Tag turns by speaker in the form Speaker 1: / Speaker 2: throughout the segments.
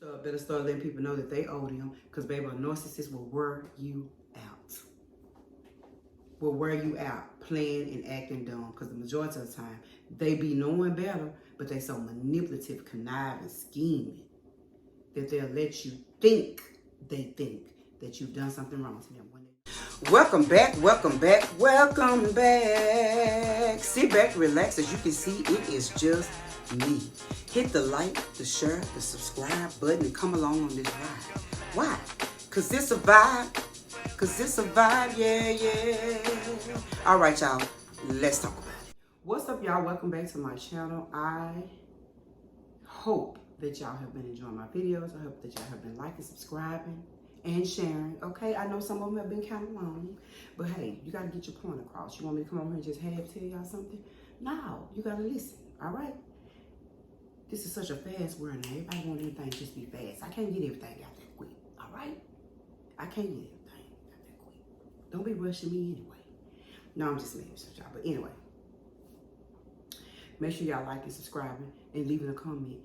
Speaker 1: Better start letting people know that they owe them, because baby, a narcissist will wear you out. Will wear you out playing and acting dumb, because the majority of the time they be knowing better, but they so manipulative, conniving, scheming that they'll let you think they think that you've done something wrong to them. Welcome back, welcome back, welcome back. Sit back, relax. As you can see, it is just me. Hit the like, the share, the subscribe button, and come along on this ride. Why? Because this a vibe. Because this a vibe, yeah. All right, y'all, let's talk about it. What's up, y'all? Welcome back to my channel. I hope that y'all have been enjoying my videos. I hope that y'all have been liking, subscribing, and sharing. Okay, I know some of them have been kind of long, but hey, you got to get your point across. You want me to come over here and just tell y'all something? No, you got to listen, all right? This is such a fast world now. Everybody want everything just be fast. I can't get everything out that quick, all right? I can't get everything out that quick. Don't be rushing me anyway. No, I'm just making with y'all. But anyway, make sure y'all liking, subscribing, and leaving a comment.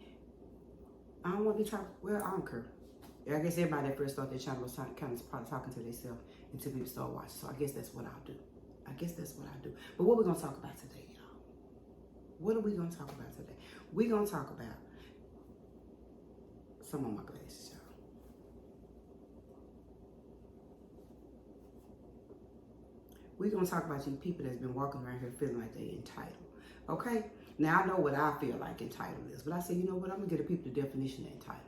Speaker 1: I don't want to be talking. Well, I don't care. I guess everybody that first started their channel was kind of probably talking to themselves until people start watching. So I guess that's what I'll do. But what we're going to talk about today, y'all? What are we going to talk about today? We're going to talk about some of my glasses, y'all. We're going to talk about these people that's been walking around here feeling like they're entitled. Okay? Now, I know what I feel like entitled is. But I said, you know what? I'm going to give the people the definition of entitled.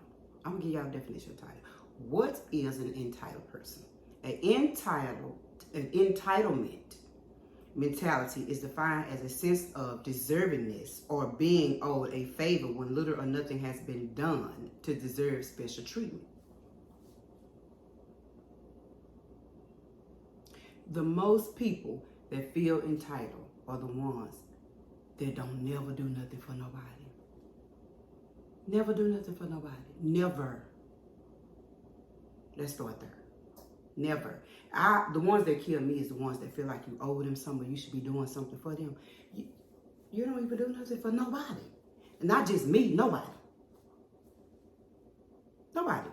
Speaker 1: I'm going to give y'all a definition of entitled. What is an entitled person? An entitlement mentality is defined as a sense of deservingness or being owed a favor when little or nothing has been done to deserve special treatment. The most people that feel entitled are the ones that don't never do nothing for nobody. Never do nothing for nobody. Never. Let's start there. Never. The ones that kill me is the ones that feel like you owe them something, you should be doing something for them. You don't even do nothing for nobody. And not just me, nobody. Nobody.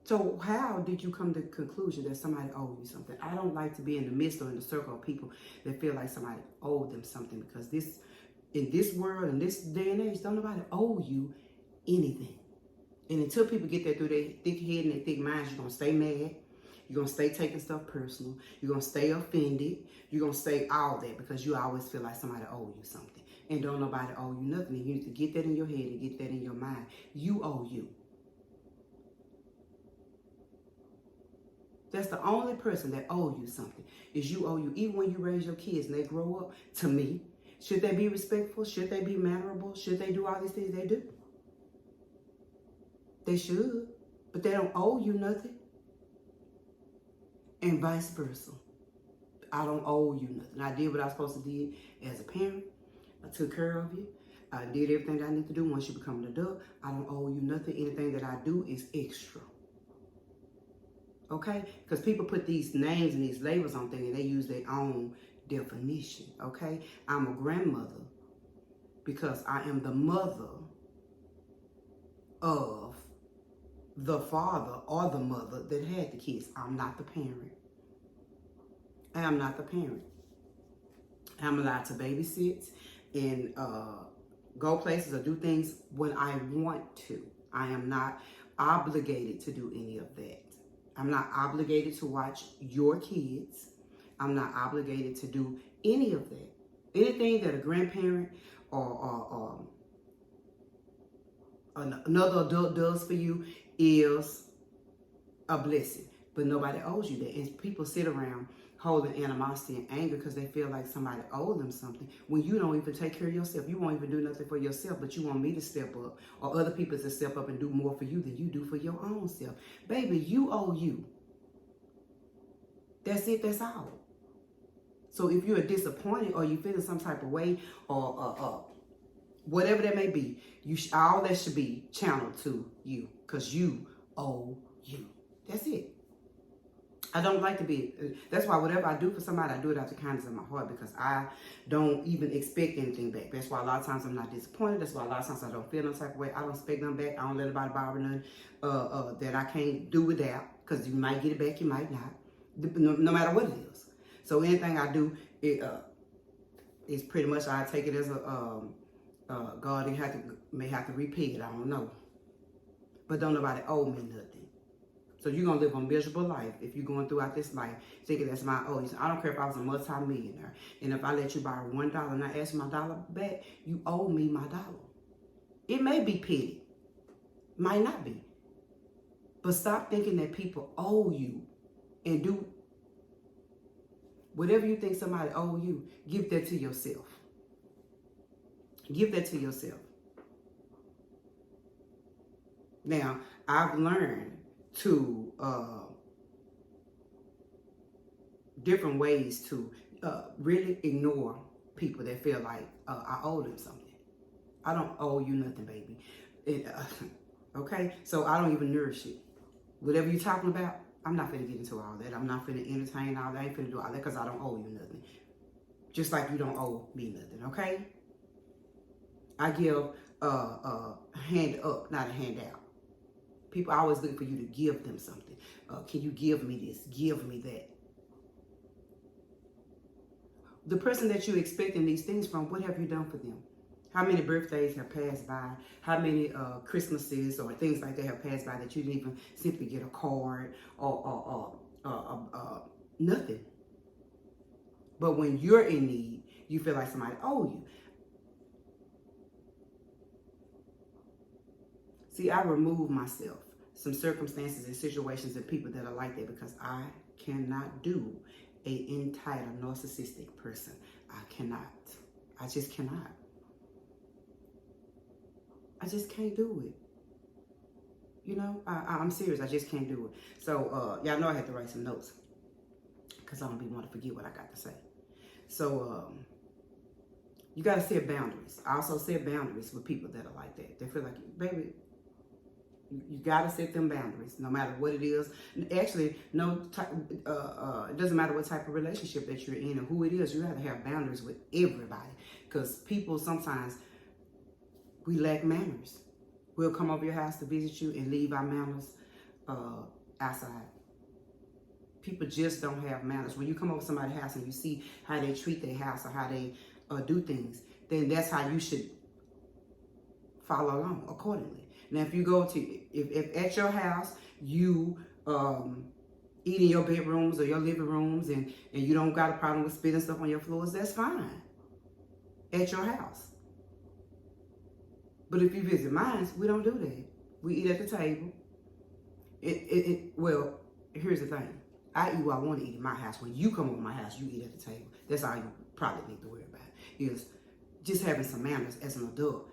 Speaker 1: So how did you come to the conclusion that somebody owed you something? I don't like to be in the midst or in the circle of people that feel like somebody owed them something, because in this world, in this day and age, don't nobody owe you anything. And until people get that through their thick head and their thick minds, you're going to stay mad. You're going to stay taking stuff personal. You're going to stay offended. You're going to say all that because you always feel like somebody owe you something. And don't nobody owe you nothing. And you need to get that in your head and get that in your mind. You owe you. That's the only person that owe you something, is you owe you. Even when you raise your kids and they grow up, to me, should they be respectful? Should they be mannerable? Should they do all these things they do? They should, but they don't owe you nothing. And vice versa. I don't owe you nothing. I did what I was supposed to do as a parent. I took care of you. I did everything I need to do. Once you become an adult, I don't owe you nothing. Anything that I do is extra. Okay? Because people put these names and these labels on things and they use their own definition. Okay? I'm a grandmother because I am the mother of the father or the mother that had the kids. I'm not the parent. I am not the parent. I'm allowed to babysit and go places or do things when I want to. I am not obligated to do any of that. I'm not obligated to watch your kids. I'm not obligated to do any of that. Anything that a grandparent or another adult does for you is a blessing. But nobody owes you that. And people sit around holding animosity and anger because they feel like somebody owes them something when you don't even take care of yourself. You won't even do nothing for yourself, but you want me to step up or other people to step up and do more for you than you do for your own self. Baby, you owe you. That's it. That's all. So if you're disappointed or you feeling some type of way or whatever that may be, all that should be channeled to you because you owe you. That's it. I don't like to be, that's why whatever I do for somebody, I do it out of the kindness of my heart because I don't even expect anything back. That's why a lot of times I'm not disappointed. That's why a lot of times I don't feel no type of way. I don't expect them back. I don't let anybody borrow none that I can't do without because you might get it back, you might not, no matter what it is. So anything I do, it's pretty much, I take it as a, God may have to repay it, I don't know. But don't nobody owe me nothing. So you're going to live a miserable life if you're going throughout this life thinking that's my owe. I don't care if I was a multi-millionaire. And if I let you borrow $1 and I ask my dollar back, you owe me my dollar. It may be petty. Might not be. But stop thinking that people owe you and do whatever you think somebody owe you. Give that to yourself. Give that to yourself. Now, I've learned to different ways to really ignore people that feel like I owe them something. I don't owe you nothing, baby. Okay? So I don't even nourish it. Whatever you're talking about, I'm not finna get into all that. I'm not finna entertain all that. I ain't finna do all that because I don't owe you nothing. Just like you don't owe me nothing, okay? I give a hand up, not a handout. People always look for you to give them something. Can you give me this? Give me that. The person that you're expecting these things from, what have you done for them? How many birthdays have passed by? How many Christmases or things like that have passed by that you didn't even simply get a card or nothing? But when you're in need, you feel like somebody owe you. See, I remove myself some circumstances and situations and people that are like that because I cannot do an entitled, narcissistic person. I cannot. I just cannot. I just can't do it. You know, I'm serious. I just can't do it. So, y'all know I had to write some notes because I don't be wanting to forget what I got to say. So, you got to set boundaries. I also set boundaries with people that are like that. They feel like, baby, you got to set them boundaries no matter what it is. Actually, it doesn't matter what type of relationship that you're in or who it is. You have to have boundaries with everybody because people sometimes, we lack manners. We'll come over your house to visit you and leave our manners outside. People just don't have manners. When you come over to somebody's house and you see how they treat their house or how they do things, then that's how you should follow along accordingly. Now, if you go to, if at your house, you eat in your bedrooms or your living rooms and you don't got a problem with spitting stuff on your floors, that's fine. At your house. But if you visit mine, we don't do that. We eat at the table. Well, here's the thing. I eat what I want to eat in my house. When you come over my house, you eat at the table. That's all you probably need to worry about, is just having some manners as an adult.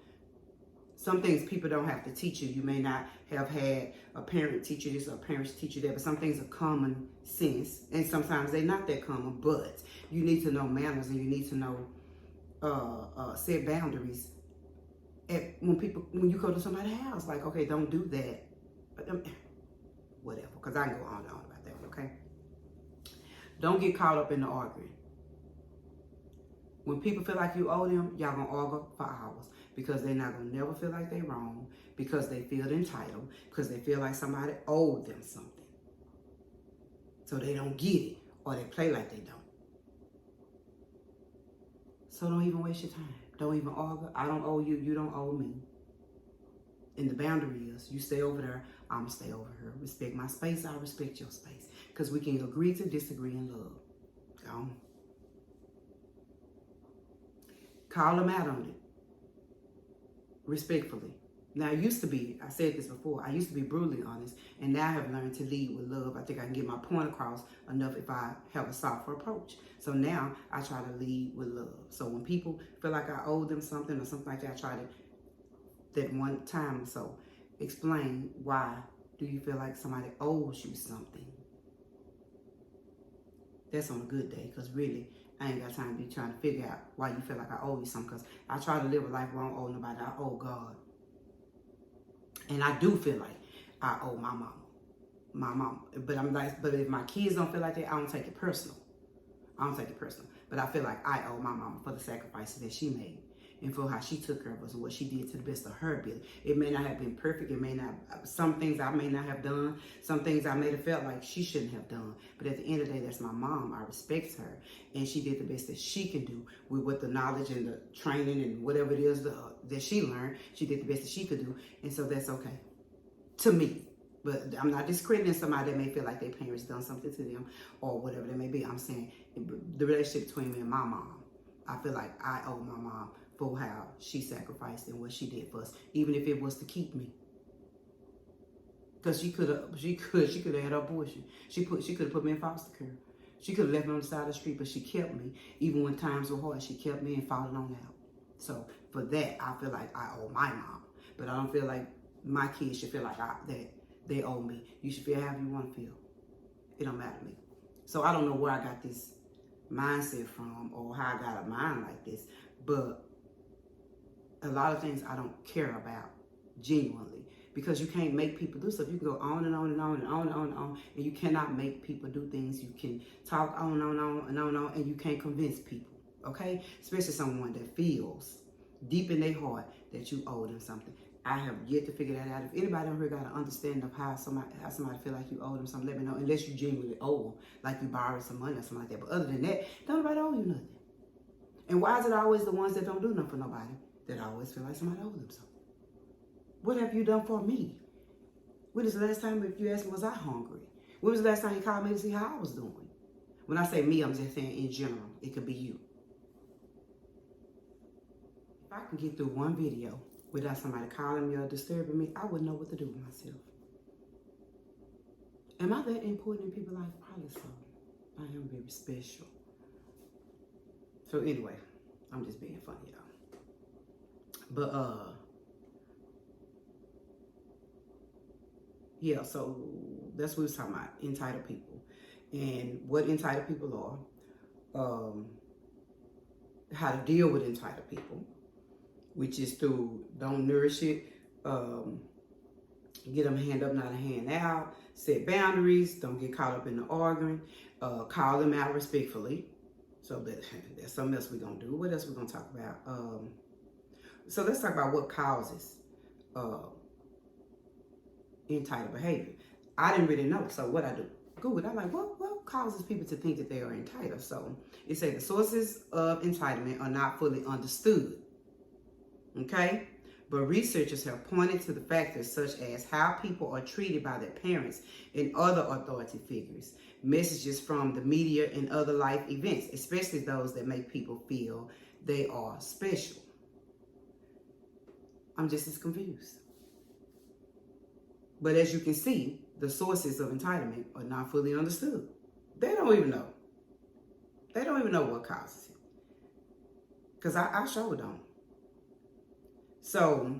Speaker 1: Some things people don't have to teach you. You may not have had a parent teach you this or a parent teach you that, but some things are common sense, and sometimes they're not that common, but you need to know manners and you need to know set boundaries when you go to somebody's house. Like, okay, don't do that. Whatever, because I can go on and on about that, okay? Don't get caught up in the arguing. When people feel like you owe them, y'all gonna argue for hours because they're not gonna never feel like they're wrong, because they feel entitled, because they feel like somebody owed them something. So they don't get it, or they play like they don't. So don't even waste your time. Don't even argue. I don't owe you, you don't owe me. And the boundary is, you stay over there, I'm gonna stay over here. Respect my space, I respect your space. Because we can agree to disagree in love. Go on. Call them out on it. Respectfully. Now, I used to be, I said this before, I used to be brutally honest, and now I have learned to lead with love. I think I can get my point across enough if I have a softer approach. So now I try to lead with love. So when people feel like I owe them something or something like that, I try to, that one time or so, explain why do you feel like somebody owes you something. That's on a good day, because really, I ain't got time to be trying to figure out why you feel like I owe you something, because I try to live a life where I don't owe nobody. I owe God. And I do feel like I owe my mama. my mom. But I'm like, but if my kids don't feel like that, I don't take it personal. I don't take it personal. But I feel like I owe my mama for the sacrifices that she made and for how she took care of us and what she did to the best of her ability. It may not have been perfect. It may not, some things I may not have done. Some things I may have felt like she shouldn't have done. But at the end of the day, that's my mom. I respect her. And she did the best that she can do with what the knowledge and the training and whatever it is that she learned. She did the best that she could do. And so that's okay. To me. But I'm not discrediting somebody that may feel like their parents done something to them or whatever that may be. I'm saying the relationship between me and my mom, I feel like I owe my mom for how she sacrificed and what she did for us, even if it was to keep me. Because she could have had an abortion. She could have put me in foster care. She could have left me on the side of the street, but she kept me. Even when times were hard, she kept me and followed on out. So for that, I feel like I owe my mom. But I don't feel like my kids should feel like that they owe me. You should feel however you want to feel. It don't matter to me. So I don't know where I got this mindset from or how I got a mind like this, but a lot of things I don't care about genuinely, because you can't make people do stuff. You can go on and on and on and on and on and on, and you cannot make people do things. You can talk on and on and on and on and on, and you can't convince people, okay? Especially someone that feels deep in their heart that you owe them something. I have yet to figure that out. If anybody on here got an understanding of how somebody feel like you owe them something, let me know. Unless you genuinely owe them, like you borrowed some money or something like that. But other than that, don't nobody owe you nothing. And why is it always the ones that don't do nothing for nobody that always feel like somebody owes them something? What have you done for me? When is the last time, if you asked me, was I hungry? When was the last time you called me to see how I was doing? When I say me, I'm just saying in general. It could be you. If I can get through one video without somebody calling me or disturbing me, I wouldn't know what to do with myself. Am I that important in people's life? Probably so. I am very special. So anyway, I'm just being funny, y'all. But yeah, so that's what we was talking about, entitled people. And what entitled people are, how to deal with entitled people, which is through don't nourish it, get them a hand up, not a hand out, set boundaries, don't get caught up in the arguing, call them out respectfully. So that's something else we're going to do. What else we're going to talk about? So let's talk about what causes entitled behavior. I didn't really know, so what I do? Google. I'm like, what causes people to think that they are entitled? So it says the sources of entitlement are not fully understood. Okay? But researchers have pointed to the factors such as how people are treated by their parents and other authority figures, messages from the media and other life events, especially those that make people feel they are special. I'm just as confused. But as you can see, the sources of entitlement are not fully understood. They don't even know. They don't even know what causes it. Because I sure don't. So,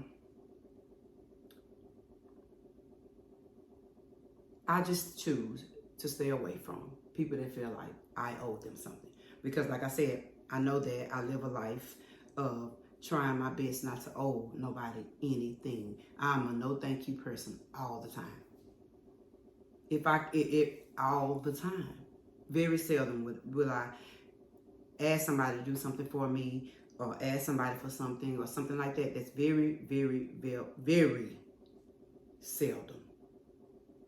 Speaker 1: I just choose to stay away from people that feel like I owe them something. Because like I said, I know that I live a life of trying my best not to owe nobody anything. I'm a no thank you person all the time. All the time. Very seldom will I ask somebody to do something for me or ask somebody for something or something like that. That's very, very, very, very seldom.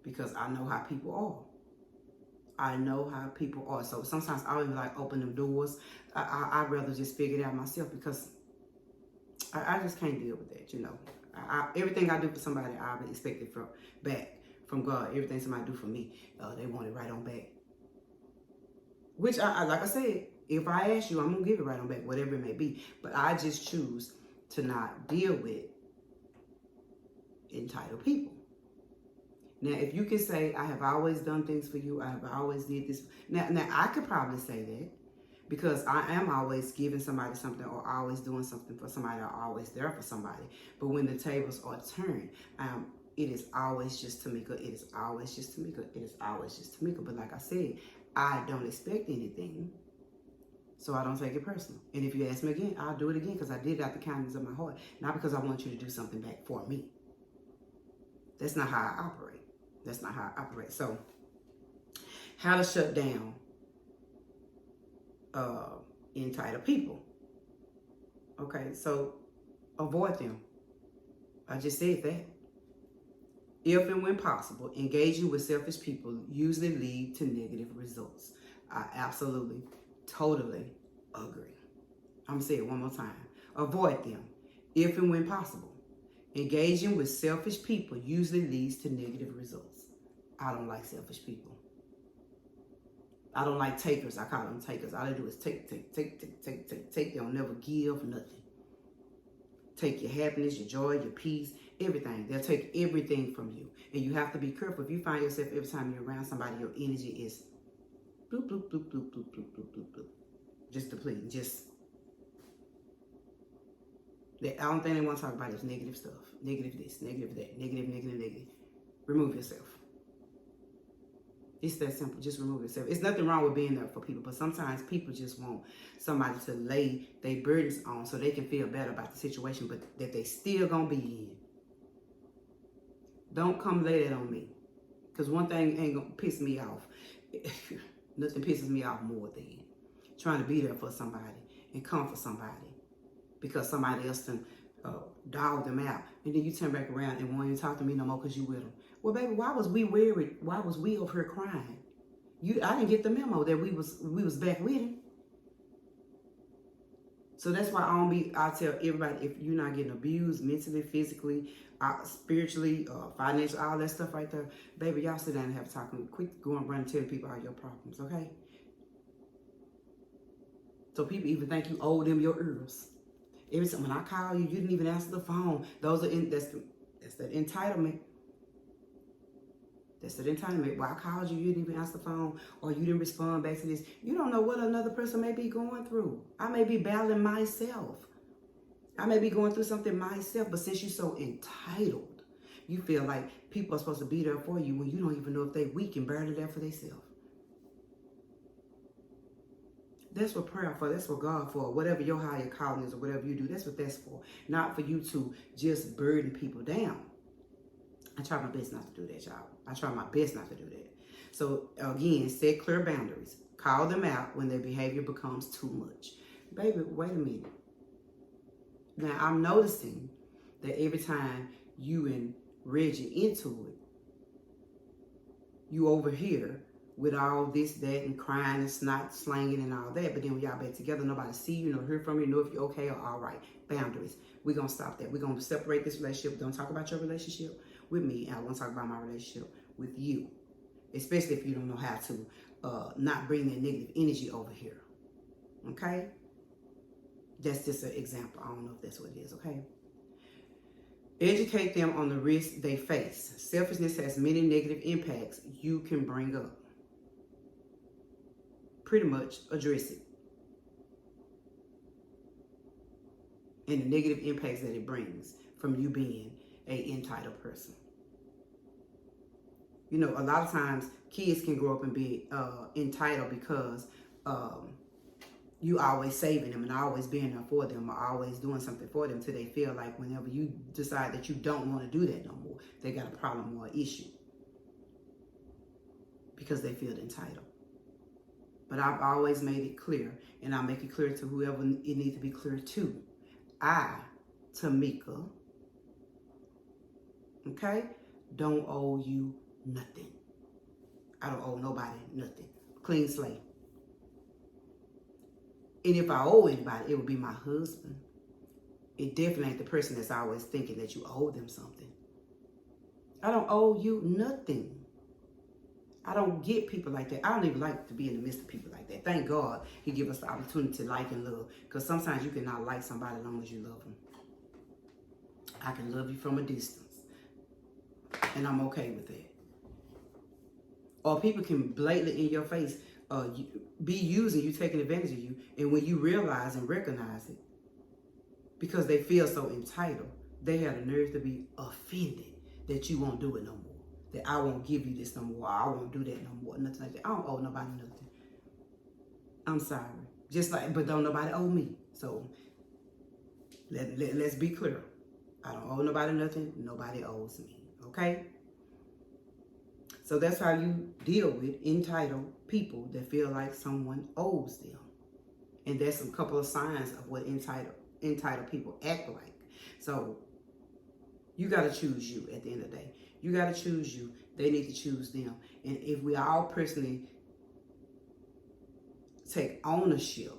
Speaker 1: Because I know how people are. I know how people are. So sometimes I don't even like open them doors. I'd rather just figure it out myself because I just can't deal with that, you know. Everything I do for somebody, I expect it back from God. Everything somebody do for me, they want it right on back. Which, like I said, if I ask you, I'm going to give it right on back, whatever it may be. But I just choose to not deal with entitled people. Now, if you can say, I have always done things for you, I have always did this. Now I could probably say that because I am always giving somebody something or always doing something for somebody or always there for somebody. But when the tables are turned, it is always just Tamika. It is always just Tamika. It is always just Tamika. But like I said, I don't expect anything. So I don't take it personal. And if you ask me again, I'll do it again because I did it out the kindness of my heart. Not because I want you to do something back for me. That's not how I operate. That's not how I operate. So, how to shut down entitled people. Okay, so avoid them. I just said that. If and when possible, engaging with selfish people usually lead to negative results. I absolutely, totally agree. I'm going to say it one more time. Avoid them. If and when possible, engaging with selfish people usually leads to negative results. I don't like selfish people. I don't like takers. I call them takers. All they do is take. They don't never give nothing. Take your happiness, your joy, your peace, everything. They'll take everything from you. And you have to be careful. If you find yourself every time you're around somebody, your energy is bloop, bloop, bloop, bloop, bloop, bloop, bloop, bloop, bloop. Just depleting. I don't think they want to talk about is negative stuff. Negative this, negative that, negative. Remove yourself. It's that simple. Just remove yourself. It's nothing wrong with being there for people, but sometimes people just want somebody to lay their burdens on so they can feel better about the situation, but that they still gonna be in. Don't come lay that on me. Because one thing ain't gonna piss me off. Nothing pisses me off more than trying to be there for somebody and comfort somebody because somebody else done dog them out. And then you turn back around and won't even talk to me no more because you with them. Well, baby, why was we worried? Why was we over here crying? I didn't get the memo that we was back with him. So that's why I tell everybody, if you're not getting abused mentally, physically, spiritually, financially, all that stuff right there, baby, y'all sit down and have a talk. Quit going around and telling people all your problems, okay? So people even think you owe them your ears. Every time when I call you, you didn't even answer the phone. That's the entitlement. That's the entitlement. Well, I called you, you didn't even answer the phone, or you didn't respond back to this. You don't know what another person may be going through. I may be battling myself. I may be going through something myself, but since you're so entitled, you feel like people are supposed to be there for you when you don't even know if they're weak and barely there for themselves. That's what prayer for. That's what God for. Whatever your higher calling is or whatever you do, that's what that's for. Not for you to just burden people down. I try my best not to do that, y'all. I try my best not to do that. So, again, set clear boundaries. Call them out when their behavior becomes too much. Baby, wait a minute. Now, I'm noticing that every time you and Reggie into it, you over here with all this, that, and crying and snot slanging and all that. But then when y'all back together, nobody see you, no hear from you, know if you're okay or all right. Boundaries. We're going to stop that. We're going to separate this relationship. Don't talk about your relationship with me. I want to talk about my relationship with you. Especially if you don't know how to not bring that negative energy over here. Okay? That's just an example. I don't know if that's what it is, okay? Educate them on the risks they face. Selfishness has many negative impacts you can bring up. Pretty much address it. And the negative impacts that it brings from you being an entitled person. You know, a lot of times kids can grow up and be entitled because you always saving them and always being there for them or always doing something for them till they feel like whenever you decide that you don't want to do that no more, they got a problem or an issue because they feel entitled. But I've always made it clear, and I'll make it clear to whoever it needs to be clear to. I, Tamika, okay, don't owe you nothing. I don't owe nobody nothing. Clean slate. And if I owe anybody, it would be my husband. It definitely ain't the person that's always thinking that you owe them something. I don't owe you nothing. I don't get people like that. I don't even like to be in the midst of people like that. Thank God he give us the opportunity to like and love. Because sometimes you cannot like somebody as long as you love them. I can love you from a distance. And I'm okay with that. Or people can blatantly in your face be using you, taking advantage of you. And when you realize and recognize it, because they feel so entitled, they have the nerve to be offended that you won't do it no more. That I won't give you this no more. I won't do that no more. Nothing like that. I don't owe nobody nothing. I'm sorry. Just like, but don't nobody owe me. So let's be clear. I don't owe nobody nothing. Nobody owes me. Okay? So that's how you deal with entitled people that feel like someone owes them. And there's some couple of signs of what entitled people act like. So you got to choose you at the end of the day. You got to choose you. They need to choose them. And if we all personally take ownership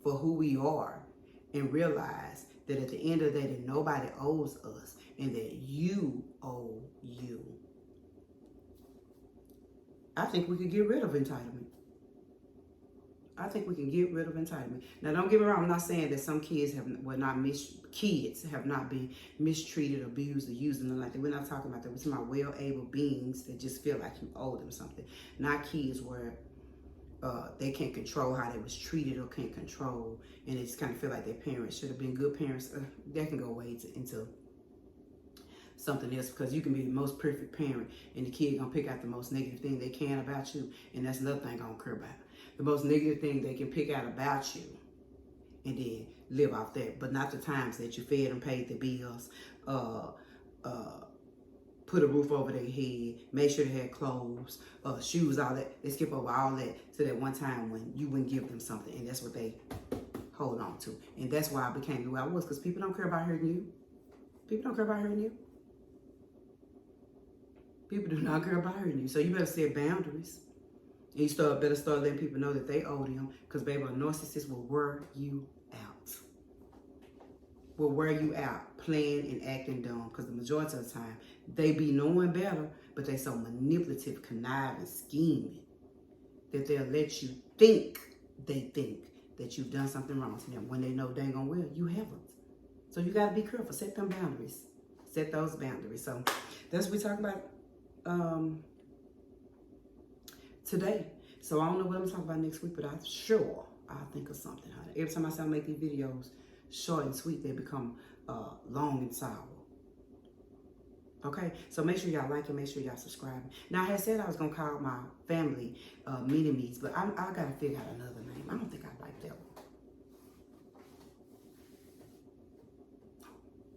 Speaker 1: for who we are and realize that at the end of the day that nobody owes us and that you owe you, I think we could get rid of entitlement. I think we can get rid of entitlement. Now, don't get me wrong. I'm not saying that some kids have not been mistreated, abused, or used, and like that. We're not talking about that. We're talking about well-able beings that just feel like you owe them something. Not kids where they can't control how they was treated or can't control, and they just kind of feel like their parents should have been good parents. That can go way into something else, because you can be the most perfect parent and the kid gonna pick out the most negative thing they can about you, and that's another thing I don't care about. The most negative thing they can pick out about you and then live off that, but not the times that you fed and paid the bills, put a roof over their head, make sure they had clothes, shoes, all that. They skip over all that to that one time when you wouldn't give them something, and that's what they hold on to. And that's why I became who I was, because people don't care about hurting you. People don't care about hurting you. People do not care about hurting you. So you better set boundaries. And you better start letting people know that they owe them, because baby, a narcissist will wear you out. Will wear you out playing and acting dumb, because the majority of the time they be knowing better, but they so manipulative, conniving, scheming that they'll let you think that you've done something wrong to them when they know dang on well you haven't. So you got to be careful. Set them boundaries. Set those boundaries. So that's what we talk about today. So I don't know what I'm talking about next week, but I'm sure I'll think of something. Every time I make these videos short and sweet, they become long and sour. Okay, so make sure y'all like and make sure y'all subscribe. Now, I had said I was going to call my family mini-me's, but I got to figure out another name. I don't think I like that one.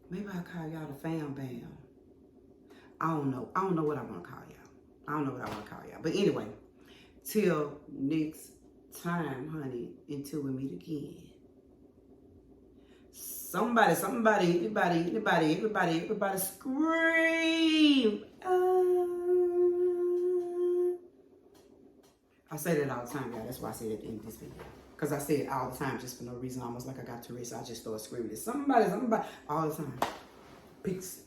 Speaker 1: Maybe I'll call y'all the Fam Bam. I don't know. I don't know what I want to call y'all. But anyway, till next time, honey, until we meet again. Somebody, everybody scream. I say that all the time, y'all. That's why I say it at the end of this video. Because I say it all the time just for no reason, almost like I got Tourette's. I just start screaming it. Somebody, all the time. Peace.